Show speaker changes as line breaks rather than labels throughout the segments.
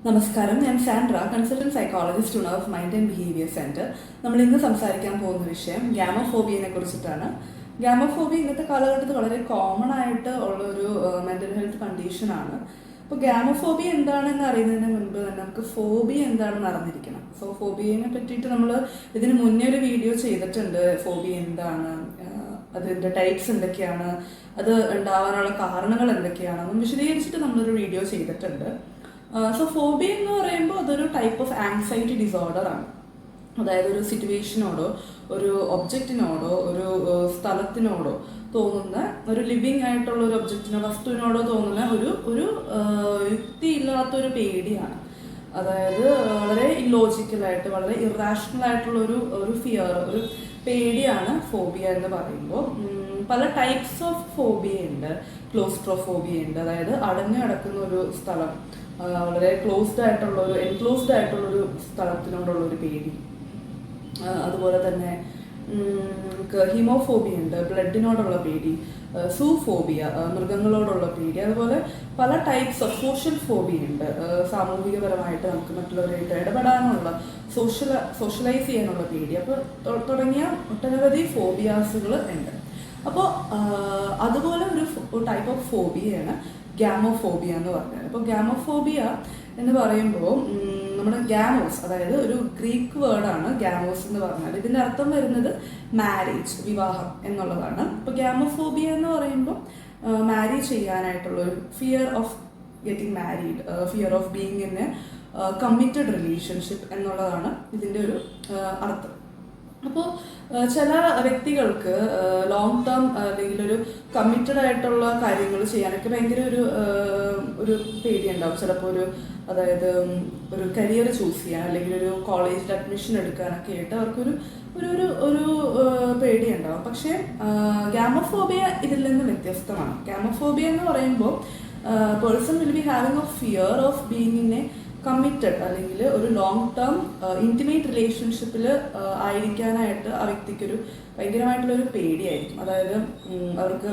നമസ്കാരം, ഞാൻ Sandra, consultant psychologist of mind and behaviour centre. നമ്മൾ ഇന്ന് സംസാരിക്കാൻ പോകുന്ന വിഷയം ഗ്യാമോഫോബിയനെ കുറിച്ചിട്ടാണ്. ഗ്യാമോഫോബിയ ഇന്നത്തെ കാലഘട്ടത്തിൽ വളരെ കോമൺ ആയിട്ട് ഉള്ള ഒരു മെന്റൽ ഹെൽത്ത് കണ്ടീഷനാണ്. അപ്പോൾ ഗ്യാമോഫോബിയ എന്താണെന്ന് അറിയുന്നതിന് മുൻപ് തന്നെ നമുക്ക് ഫോബിയ എന്താണെന്ന് അറിഞ്ഞിരിക്കണം. സോ ഫോബിയനെ പറ്റിയിട്ട് നമ്മൾ ഇതിന് മുന്നേ ഒരു വീഡിയോ ചെയ്തിട്ടുണ്ട്. ഫോബിയ എന്താണ്, അതിൻ്റെ ടൈപ്സ് എന്തൊക്കെയാണ്, അത് ഉണ്ടാവാനുള്ള കാരണങ്ങൾ എന്തൊക്കെയാണെന്നും വിശദീകരിച്ചിട്ട് നമ്മളൊരു വീഡിയോ ചെയ്തിട്ടുണ്ട്. സോ ഫോബിയ എന്ന് പറയുമ്പോൾ അതൊരു ടൈപ്പ് ഓഫ് ആങ്സൈറ്റി ഡിസോർഡർ ആണ്. അതായത് ഒരു സിറ്റുവേഷനോടോ ഒരു ഒബ്ജക്റ്റിനോടോ ഒരു സ്ഥലത്തിനോടോ തോന്നുന്ന ഒരു ലിവിങ് ആയിട്ടുള്ള ഒരു ഒബ്ജക്റ്റിനോ വസ്തുവിനോടോ തോന്നുന്ന ഒരു യുക്തിയില്ലാത്തൊരു പേടിയാണ്. അതായത് വളരെ ഇല്ലോജിക്കലായിട്ട് വളരെ ഇറാഷണൽ ആയിട്ടുള്ള ഒരു ഫിയർ, ഒരു പേടിയാണ് ഫോബിയ എന്ന് പറയുമ്പോൾ. പല ടൈപ്സ് ഓഫ് ഫോബിയ ഉണ്ട്. ക്ലോസ്ട്രോഫോബിയ ഉണ്ട്, അതായത് അടഞ്ഞു കിടക്കുന്ന ഒരു സ്ഥലം, വളരെ എൻക്ലോസ്ഡ് ആയിട്ടുള്ള ഒരു സ്ഥലത്തിനോടുള്ള ഒരു പേടി. അതുപോലെ തന്നെ ഹീമോഫോബിയ ഉണ്ട്, ബ്ലഡിനോടുള്ള പേടി. സൂഫോബിയ, മൃഗങ്ങളോടുള്ള പേടി. അതുപോലെ പല ടൈപ്സ് ഓഫ് സോഷ്യൽ ഫോബിയ ഉണ്ട്. സാമൂഹികപരമായിട്ട് നമുക്ക് മറ്റുള്ളവരായിട്ട് ഇടപെടാനുള്ള സോഷ്യലൈസ് ചെയ്യാനുള്ള പേടി. അപ്പോൾ തുടങ്ങിയ ഒട്ടനവധി ഫോബിയാസുകൾ ഉണ്ട്. അപ്പോൾ അതുപോലെ ഒരു ടൈപ്പ് ഓഫ് ഫോബിയയാണ് ഗ്യാമോഫോബിയ എന്ന് പറഞ്ഞത്. അപ്പോൾ ഗ്യാമോഫോബിയ എന്ന് പറയുമ്പോൾ നമ്മുടെ ഗ്യാമോസ്, അതായത് ഒരു ഗ്രീക്ക് വേർഡാണ് ഗ്യാമോസ് എന്ന് പറഞ്ഞാൽ. ഇതിൻ്റെ അർത്ഥം വരുന്നത് മാരേജ്, വിവാഹം എന്നുള്ളതാണ്. അപ്പോൾ ഗ്യാമോഫോബിയ എന്ന് പറയുമ്പോൾ മാരേജ് ചെയ്യാനായിട്ടുള്ള ഒരു fear of getting married, fear of being in A committed relationship എന്നുള്ളതാണ് ഇതിൻ്റെ ഒരു അർത്ഥം. അപ്പോൾ ചില വ്യക്തികൾക്ക് ലോങ് ടേം അല്ലെങ്കിൽ ഒരു കമ്മിറ്റഡ് ആയിട്ടുള്ള കാര്യങ്ങൾ ചെയ്യാനൊക്കെ ഭയങ്കര ഒരു പേടിയുണ്ടാവും. ചിലപ്പോൾ അതായത് ഒരു കരിയർ ചൂസ് ചെയ്യാൻ അല്ലെങ്കിൽ ഒരു കോളേജിൽ അഡ്മിഷൻ എടുക്കാനൊക്കെ ആയിട്ട് അവർക്കൊരു ഒരു ഒരു പേടിയുണ്ടാവും. പക്ഷേ ഗ്യാമോഫോബിയ ഇതിൽ നിന്ന് വ്യത്യസ്തമാണ്. ഗ്യാമോഫോബിയ എന്ന് പറയുമ്പോൾ person will be having A fear of being in A committed അല്ലെങ്കിൽ ഒരു ലോങ് ടേം ഇൻറ്റിമേറ്റ് റിലേഷൻഷിപ്പിൽ ആയിരിക്കാനായിട്ട് ആ വ്യക്തിക്കൊരു ഭയങ്കരമായിട്ടുള്ളൊരു പേടിയായിരിക്കും. അതായത് അവർക്ക്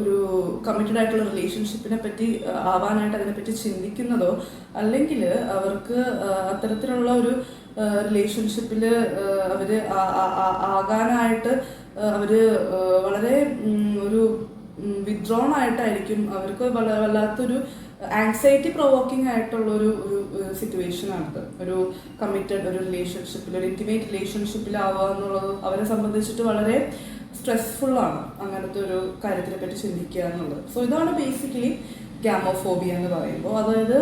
ഒരു കമ്മിറ്റഡ് ആയിട്ടുള്ള റിലേഷൻഷിപ്പിനെ പറ്റി ആവാനായിട്ട് അതിനെപ്പറ്റി ചിന്തിക്കുന്നതോ അല്ലെങ്കിൽ അവർക്ക് അത്തരത്തിലുള്ള ഒരു റിലേഷൻഷിപ്പിൽ അവർ ആകാനായിട്ട് അവർ വളരെ ഒരു വിത്ഡ്രോൺ ആയിട്ടായിരിക്കും. അവർക്ക് വല്ലാത്തൊരു ആങ്സൈറ്റി പ്രൊവോക്കിംഗ് ആയിട്ടുള്ള ഒരു സിറ്റുവേഷനാണിത്. ഒരു കമ്മിറ്റഡ് ഒരു റിലേഷൻഷിപ്പിൽ, ഒരു ഇൻറ്റിമേറ്റ് റിലേഷൻഷിപ്പിലാവുക എന്നുള്ളത് അവരെ സംബന്ധിച്ചിട്ട് വളരെ സ്ട്രെസ്ഫുള്ളാണ്, അങ്ങനത്തെ ഒരു കാര്യത്തിനെ പറ്റി ചിന്തിക്കുക എന്നുള്ളത്. സോ ഇതാണ് ബേസിക്കലി ഗ്യാമോഫോബിയ എന്ന് പറയുമ്പോൾ. അതായത്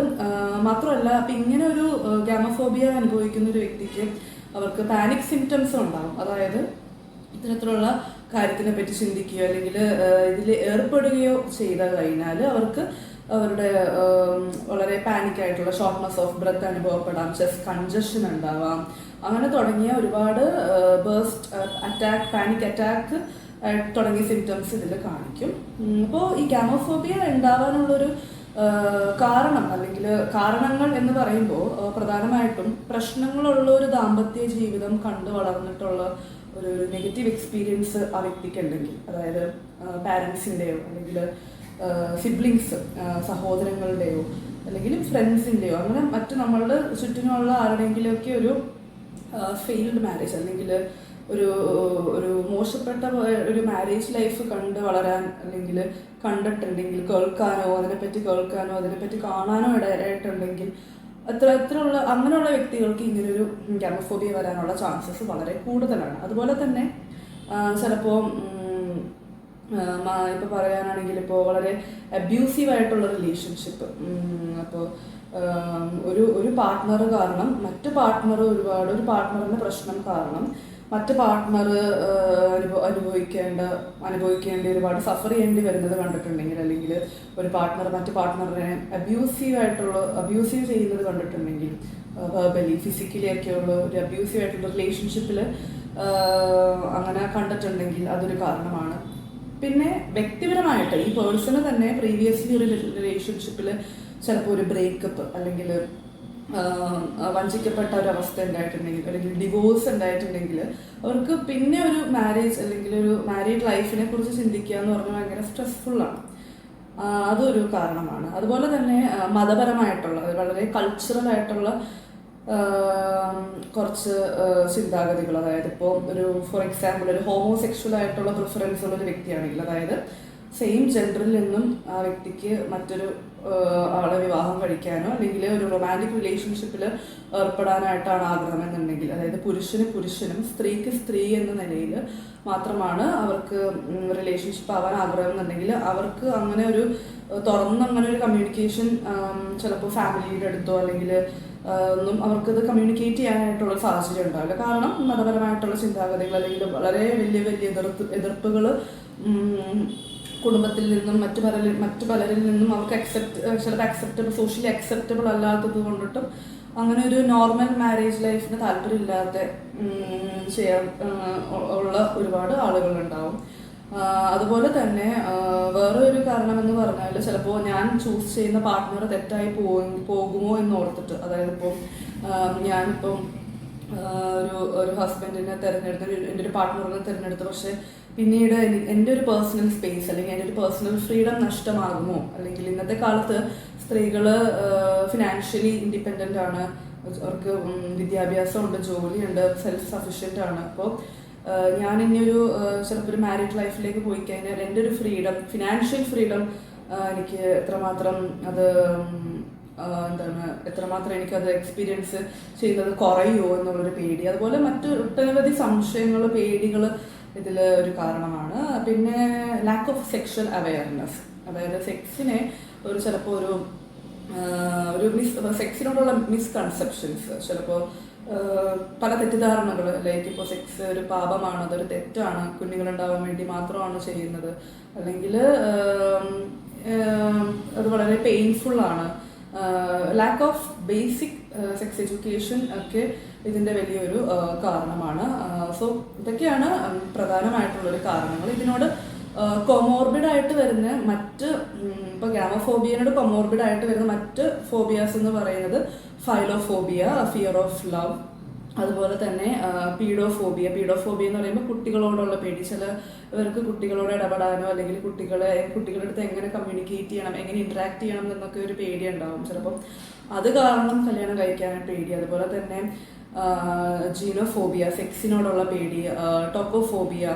മാത്രമല്ല, അപ്പം ഇങ്ങനെ ഒരു ഗ്യാമോഫോബിയ അനുഭവിക്കുന്ന ഒരു വ്യക്തിക്ക് അവർക്ക് പാനിക് സിംറ്റംസ് ഉണ്ടാകും. അതായത് ഇത്തരത്തിലുള്ള കാര്യത്തിനെ പറ്റി ചിന്തിക്കുകയോ അല്ലെങ്കിൽ ഇതിൽ ഏർപ്പെടുകയോ ചെയ്ത കഴിഞ്ഞാൽ അവർക്ക് അവരുടെ വളരെ പാനിക്കായിട്ടുള്ള ഷോർട്ട്നെസ് ഓഫ് ബ്രെത്ത് അനുഭവപ്പെടാം, ചെസ്റ്റ് കൺജഷൻ ഉണ്ടാവാം, അങ്ങനെ തുടങ്ങിയ ഒരുപാട് ബേസ്റ്റ് അറ്റാക്ക്, പാനിക് അറ്റാക്ക് തുടങ്ങിയ സിംറ്റംസ് ഇതിൽ കാണിക്കും. അപ്പോൾ ഈ ഗ്യാമോഫോബിയ ഉണ്ടാവാനുള്ളൊരു കാരണം അല്ലെങ്കിൽ കാരണങ്ങൾ എന്ന് പറയുമ്പോൾ പ്രധാനമായിട്ടും പ്രശ്നങ്ങളുള്ള ഒരു ദാമ്പത്യ ജീവിതം കണ്ടു വളർന്നിട്ടുള്ള ഒരു നെഗറ്റീവ് എക്സ്പീരിയൻസ് ആ വ്യക്തിക്ക് ഉണ്ടെങ്കിൽ, അതായത് പാരൻസിൻ്റെയോ അല്ലെങ്കിൽ സിബ്ലിങ്സ്, സഹോദരങ്ങളുടെയോ അല്ലെങ്കിൽ ഫ്രണ്ട്സിൻ്റെയോ അങ്ങനെ മറ്റ് നമ്മളുടെ ചുറ്റിനുള്ള ആരുടെയെങ്കിലുമൊക്കെ ഒരു ഫെയിൽഡ് മാരേജ് അല്ലെങ്കിൽ ഒരു മോശപ്പെട്ട ഒരു മാരേജ് ലൈഫ് കണ്ട് വളരാൻ അല്ലെങ്കിൽ കണ്ടിട്ടുണ്ടെങ്കിൽ, അതിനെപ്പറ്റി കാണാനോ ഇടയായിട്ടുണ്ടെങ്കിൽ അത്തരത്തിലുള്ള അങ്ങനെയുള്ള വ്യക്തികൾക്ക് ഇങ്ങനൊരു ഗ്യാമോഫോബിയ വരാനുള്ള ചാൻസസ് വളരെ കൂടുതലാണ്. അതുപോലെ തന്നെ ചിലപ്പോൾ ഇപ്പോൾ പറയാനാണെങ്കിൽ ഇപ്പോൾ വളരെ അബ്യൂസീവായിട്ടുള്ള റിലേഷൻഷിപ്പ്, അപ്പോൾ ഒരു പാർട്ട്ണർ കാരണം ഒരു പാർട്ട്ണറിൻ്റെ പ്രശ്നം കാരണം മറ്റ് പാർട്ട്ണർ അനുഭവിക്കേണ്ട ഒരുപാട് സഫർ ചെയ്യേണ്ടി വരുന്നത് കണ്ടിട്ടുണ്ടെങ്കിൽ, അല്ലെങ്കിൽ ഒരു പാർട്ട്ണർ മറ്റ് പാർട്ട്ണറിനെ അബ്യൂസീവ് ചെയ്യുന്നത് കണ്ടിട്ടുണ്ടെങ്കിൽ, വെർബലി ഫിസിക്കലി ഒക്കെയുള്ള ഒരു അബ്യൂസീവ് ആയിട്ടുള്ള റിലേഷൻഷിപ്പിൽ അങ്ങനെ കണ്ടിട്ടുണ്ടെങ്കിൽ അതൊരു കാരണമാണ്. പിന്നെ വ്യക്തിപരമായിട്ട് ഈ പേഴ്സണ് തന്നെ പ്രീവിയസ്ലി ഒരു റിലേഷൻഷിപ്പിൽ ചിലപ്പോൾ ഒരു ബ്രേക്കപ്പ് അല്ലെങ്കിൽ വഞ്ചിക്കപ്പെട്ട ഒരു അവസ്ഥ ഉണ്ടായിട്ടുണ്ടെങ്കിൽ അല്ലെങ്കിൽ ഡിവോഴ്സ് ഉണ്ടായിട്ടുണ്ടെങ്കിൽ അവർക്ക് പിന്നെ ഒരു മാരേജ് അല്ലെങ്കിൽ ഒരു മാരീഡ് ലൈഫിനെ കുറിച്ച് ചിന്തിക്കുക എന്ന് പറഞ്ഞാൽ ഭയങ്കര സ്ട്രെസ്ഫുള്ളാണ്. അതൊരു കാരണമാണ്. അതുപോലെ തന്നെ മതപരമായിട്ടുള്ള വളരെ കൾച്ചറൽ ആയിട്ടുള്ള കുറച്ച് ചിന്താഗതികൾ, അതായത് ഇപ്പോൾ ഒരു ഫോർ എക്സാമ്പിൾ ഒരു ഹോമോസെക്ഷൽ ആയിട്ടുള്ള പ്രിഫറൻസ് ഉള്ള ഒരു വ്യക്തിയാണെങ്കിൽ, അതായത് സെയിം ജെൻഡറിൽ നിന്നും ആ വ്യക്തിക്ക് മറ്റൊരു ആളെ വിവാഹം കഴിക്കാനോ അല്ലെങ്കിൽ ഒരു റൊമാൻറ്റിക് റിലേഷൻഷിപ്പിൽ ഏർപ്പെടാനായിട്ടാണ് ആഗ്രഹം എന്നുണ്ടെങ്കിൽ, അതായത് പുരുഷന് പുരുഷനും സ്ത്രീക്ക് സ്ത്രീ എന്ന നിലയിൽ മാത്രമാണ് അവർക്ക് റിലേഷൻഷിപ്പ് ആവാൻ ആഗ്രഹം എന്നുണ്ടെങ്കിൽ, അവർക്ക് അങ്ങനെ ഒരു അങ്ങനെ ഒരു കമ്മ്യൂണിക്കേഷൻ ചിലപ്പോൾ ഫാമിലിയുടെ അടുത്തോ അല്ലെങ്കിൽ ഒന്നും അവർക്കത് കമ്മ്യൂണിക്കേറ്റ് ചെയ്യാനായിട്ടുള്ള സാഹചര്യം ഉണ്ടാവില്ല. കാരണം മതപരമായിട്ടുള്ള ചിന്താഗതികൾ അല്ലെങ്കിൽ വളരെ വലിയ വലിയ എതിർപ്പുകൾ കുടുംബത്തിൽ നിന്നും മറ്റു പലരിൽ നിന്നും അവർക്ക് ചിലപ്പോൾ സോഷ്യലി അക്സെപ്റ്റബിൾ അല്ലാത്തത് കൊണ്ടിട്ടും അങ്ങനെ ഒരു നോർമൽ മാരേജ് ലൈഫിന് താല്പര്യമില്ലാതെ ചെയ്യാൻ ഉള്ള ഒരുപാട് ആളുകളുണ്ടാവും. അതുപോലെ തന്നെ വേറെ ഒരു കാരണം പറഞ്ഞാൽ, ചിലപ്പോൾ ഞാൻ ചൂസ് ചെയ്യുന്ന പാർട്ട്ണർ തെറ്റായി പോകുമോ എന്ന് ഓർത്തിട്ട്, അതായത് ഇപ്പോൾ ഞാനിപ്പം ഒരു ഹസ്ബൻഡിനെ തിരഞ്ഞെടുത്ത് എൻ്റെ ഒരു പാർട്ട്ണറിനെ തിരഞ്ഞെടുത്ത്, പക്ഷേ പിന്നീട് എൻ്റെ ഒരു പേഴ്സണൽ സ്പേസ് അല്ലെങ്കിൽ എൻ്റെ ഒരു പേഴ്സണൽ ഫ്രീഡം നഷ്ടമാകുമോ, അല്ലെങ്കിൽ ഇന്നത്തെ കാലത്ത് സ്ത്രീകൾ ഫിനാൻഷ്യലി ഇൻഡിപെൻഡൻ്റ് ആണ്, അവർക്ക് വിദ്യാഭ്യാസമുണ്ട്, ജോലിയുണ്ട്, സെൽഫ് സഫിഷ്യൻ്റ് ആണ്. അപ്പോൾ ഞാൻ ഇനിയൊരു ചിലപ്പോൾ ഒരു മാരീഡ് ലൈഫിലേക്ക് പോയി കഴിഞ്ഞാൽ എൻ്റെ ഒരു ഫ്രീഡം, ഫിനാൻഷ്യൽ ഫ്രീഡം എനിക്ക് എത്രമാത്രം എത്രമാത്രം എനിക്കത് എക്സ്പീരിയൻസ് ചെയ്യുന്നത് കുറയുമോ എന്നുള്ളൊരു പേടി. അതുപോലെ മറ്റു ഒട്ടനവധി സംശയങ്ങൾ, പേടികൾ ഇതിൽ ഒരു കാരണമാണ്. പിന്നെ ലാക്ക് ഓഫ് സെക്ഷൽ അവയർനെസ്, അതായത് സെക്സിനെ ചിലപ്പോൾ സെക്സിനോടുള്ള മിസ്കൺസെപ്ഷൻസ്, ചിലപ്പോൾ പല തെറ്റിദ്ധാരണകൾ, ലൈക്ക് ഇപ്പോൾ സെക്സ് ഒരു പാപമാണ്, അതൊരു തെറ്റാണ്, കുഞ്ഞുങ്ങളുണ്ടാവാൻ വേണ്ടി മാത്രമാണ് ചെയ്യുന്നത്, അല്ലെങ്കിൽ അത് വളരെ പെയിൻഫുള്ളാണ്. Lack of basic sex education ഒക്കെ ഇതിൻ്റെ വലിയൊരു കാരണമാണ്. സോ ഇതൊക്കെയാണ് പ്രധാനമായിട്ടുള്ളൊരു കാരണങ്ങൾ. ഇതിനോട് കൊമോർബിഡായിട്ട് വരുന്ന ഇപ്പോൾ ഗാമഫോബിയനോട് കൊമോർബിഡായിട്ട് വരുന്ന മറ്റ് ഫോബിയാസ് എന്ന് പറയുന്നത് ഫൈലോഫോബിയ, ഫിയർ ഓഫ് ലവ്, അതുപോലെ തന്നെ പീഡോഫോബിയ എന്ന് പറയുമ്പോൾ കുട്ടികളോടുള്ള പേടി. ഇവർക്ക് കുട്ടികളോട് ഇടപെടാനോ അല്ലെങ്കിൽ കുട്ടികളുടെ അടുത്ത് എങ്ങനെ കമ്മ്യൂണിക്കേറ്റ് ചെയ്യണം, എങ്ങനെ ഇൻട്രാക്ട് ചെയ്യണം എന്നൊക്കെ ഒരു പേടി ഉണ്ടാവും. ചിലപ്പം അത് കാരണം കല്യാണം കഴിക്കാനായിട്ട് പേടി. അതുപോലെ തന്നെ ജീനോഫോബിയ, സെക്സിനോടുള്ള പേടി. ടോക്കോഫോബിയ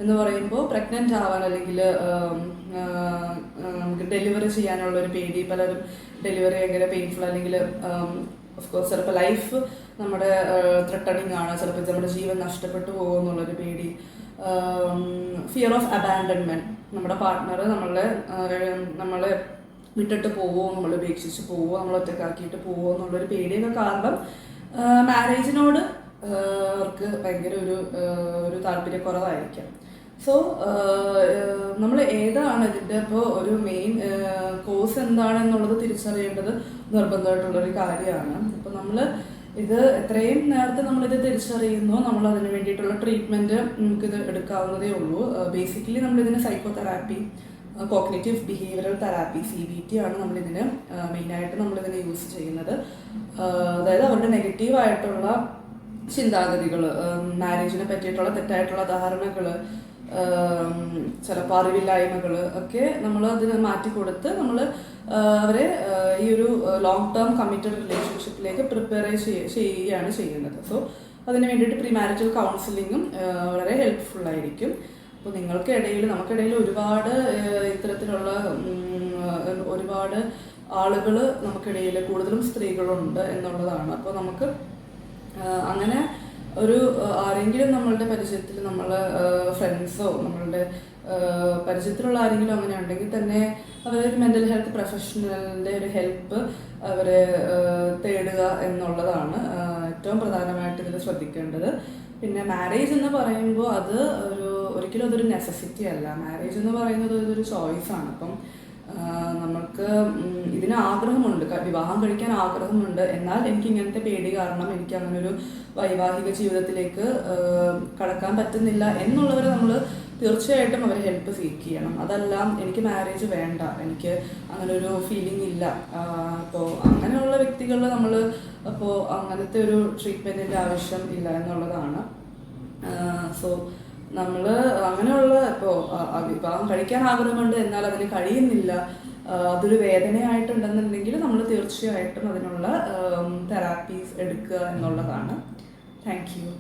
എന്ന് പറയുമ്പോൾ പ്രഗ്നൻ്റ് ആവാൻ അല്ലെങ്കിൽ ഡെലിവറി ചെയ്യാനുള്ള ഒരു പേടി. പലരും ഡെലിവറി ഭയങ്കര പെയിൻഫുൾ അല്ലെങ്കിൽ ഓഫ്കോഴ്സ് ചിലപ്പോൾ ലൈഫ് നമ്മുടെ ത്രെട്ടണിങ് ആണ്, ചിലപ്പോൾ നമ്മുടെ ജീവൻ നഷ്ടപ്പെട്ടു പോകുമെന്നുള്ളൊരു പേടി. ഫിയർ ഓഫ് അബാൻഡൻമെൻറ്റ്, നമ്മുടെ പാർട്ട്ണർ നമ്മളെ വിട്ടിട്ട് പോവോ, നമ്മൾ ഉപേക്ഷിച്ച് പോവോ, നമ്മൾ ഒറ്റക്കാക്കിയിട്ട് പോവോ എന്നുള്ളൊരു പേടിയൊക്കെ കാരണം മാരേജിനോട് അവർക്ക് ഭയങ്കര ഒരു താല്പര്യക്കുറവായിരിക്കാം. സോ നമ്മൾ ഏതാണ് ഇതിൻ്റെ ഇപ്പോൾ ഒരു മെയിൻ കോസ് എന്താണെന്നുള്ളത് തിരിച്ചറിയേണ്ടത് നിർബന്ധമായിട്ടുള്ളൊരു കാര്യമാണ്. അപ്പോൾ നമ്മൾ ഇത് എത്രയും നേരത്തെ നമ്മളിത് തിരിച്ചറിയുന്നു, നമ്മൾ അതിന് വേണ്ടിയിട്ടുള്ള ട്രീറ്റ്മെൻറ്റ് നമുക്കിത് എടുക്കാവുന്നതേ ഉള്ളൂ. ബേസിക്കലി നമ്മളിതിന് psychotherapy, cognitive behavioural therapy, CBT ആണ് നമ്മളിതിന് മെയിനായിട്ട് നമ്മളിതിന് യൂസ് ചെയ്യുന്നത്. അതായത് അവരുടെ നെഗറ്റീവായിട്ടുള്ള ചിന്താഗതികൾ, മാരേജിനെ പറ്റിയിട്ടുള്ള തെറ്റായിട്ടുള്ള ധാരണകൾ, ചിലപ്പോൾ അറിവില്ലായ്മകൾ ഒക്കെ നമ്മൾ അതിന് മാറ്റിക്കൊടുത്ത് നമ്മൾ അവരെ ഈ ഒരു ലോങ് ടേം കമ്മിറ്റഡ് റിലേഷൻഷിപ്പിലേക്ക് പ്രിപ്പയർ ചെയ്യുകയാണ് ചെയ്യുന്നത്. സോ അതിന് വേണ്ടിയിട്ട് പ്രീ മാരിറ്റൽ കൗൺസിലിങ്ങും വളരെ ഹെൽപ്ഫുള്ളായിരിക്കും. അപ്പോൾ നമുക്കിടയിൽ ഒരുപാട് ഇത്തരത്തിലുള്ള ഒരുപാട് ആളുകൾ നമുക്കിടയിൽ കൂടുതലും സ്ത്രീകളുണ്ട് എന്നുള്ളതാണ്. അപ്പോൾ നമുക്ക് അങ്ങനെ ആരെങ്കിലും നമ്മളുടെ പരിചയത്തിൽ, നമ്മളെ ഫ്രണ്ട്സോ നമ്മളുടെ പരിചയത്തിലുള്ള ആരെങ്കിലും അങ്ങനെ ഉണ്ടെങ്കിൽ തന്നെ അവരൊരു മെൻ്റൽ ഹെൽത്ത് പ്രൊഫഷണലിൻ്റെ ഒരു ഹെൽപ്പ് അവരെ തേടുക എന്നുള്ളതാണ് ഏറ്റവും പ്രധാനമായിട്ട് ഇതിൽ ശ്രദ്ധിക്കേണ്ടത്. പിന്നെ മാരേജ് എന്ന് പറയുമ്പോൾ ഒരിക്കലും അതൊരു നെസസിറ്റി അല്ല. മാരേജ് എന്ന് പറയുന്നത് ഒരു ചോയ്സാണ്. അപ്പം നമുക്ക് ഇതിന് ആഗ്രഹമുണ്ട്, വിവാഹം കഴിക്കാൻ ആഗ്രഹമുണ്ട്, എന്നാൽ എനിക്ക് ഇങ്ങനത്തെ പേടി കാരണം എനിക്ക് അങ്ങനൊരു വൈവാഹിക ജീവിതത്തിലേക്ക് കടക്കാൻ പറ്റുന്നില്ല എന്നുള്ളവരെ നമ്മൾ തീർച്ചയായിട്ടും അവരെ ഹെൽപ്പ് സീക്ക് ചെയ്യണം. അതല്ല എനിക്ക് മാരേജ് വേണ്ട, എനിക്ക് അങ്ങനൊരു ഫീലിംഗ് ഇല്ല, അപ്പോൾ അങ്ങനെയുള്ള വ്യക്തികൾ അങ്ങനത്തെ ഒരു ട്രീറ്റ്മെൻറ്റിൻ്റെ ആവശ്യം ഇല്ല എന്നുള്ളതാണ്. സോ നമ്മൾ അങ്ങനെയുള്ള ഇപ്പോൾ വിവാഹം കഴിക്കാൻ ആഗ്രഹമുണ്ട് എന്നാൽ അതിന് കഴിയുന്നില്ല, അതൊരു വേദനയായിട്ടുണ്ടെന്നുണ്ടെങ്കിൽ നമ്മൾ തീർച്ചയായിട്ടും അതിനുള്ള തെറാപ്പീസ് എടുക്കുക എന്നുള്ളതാണ്. Thank you.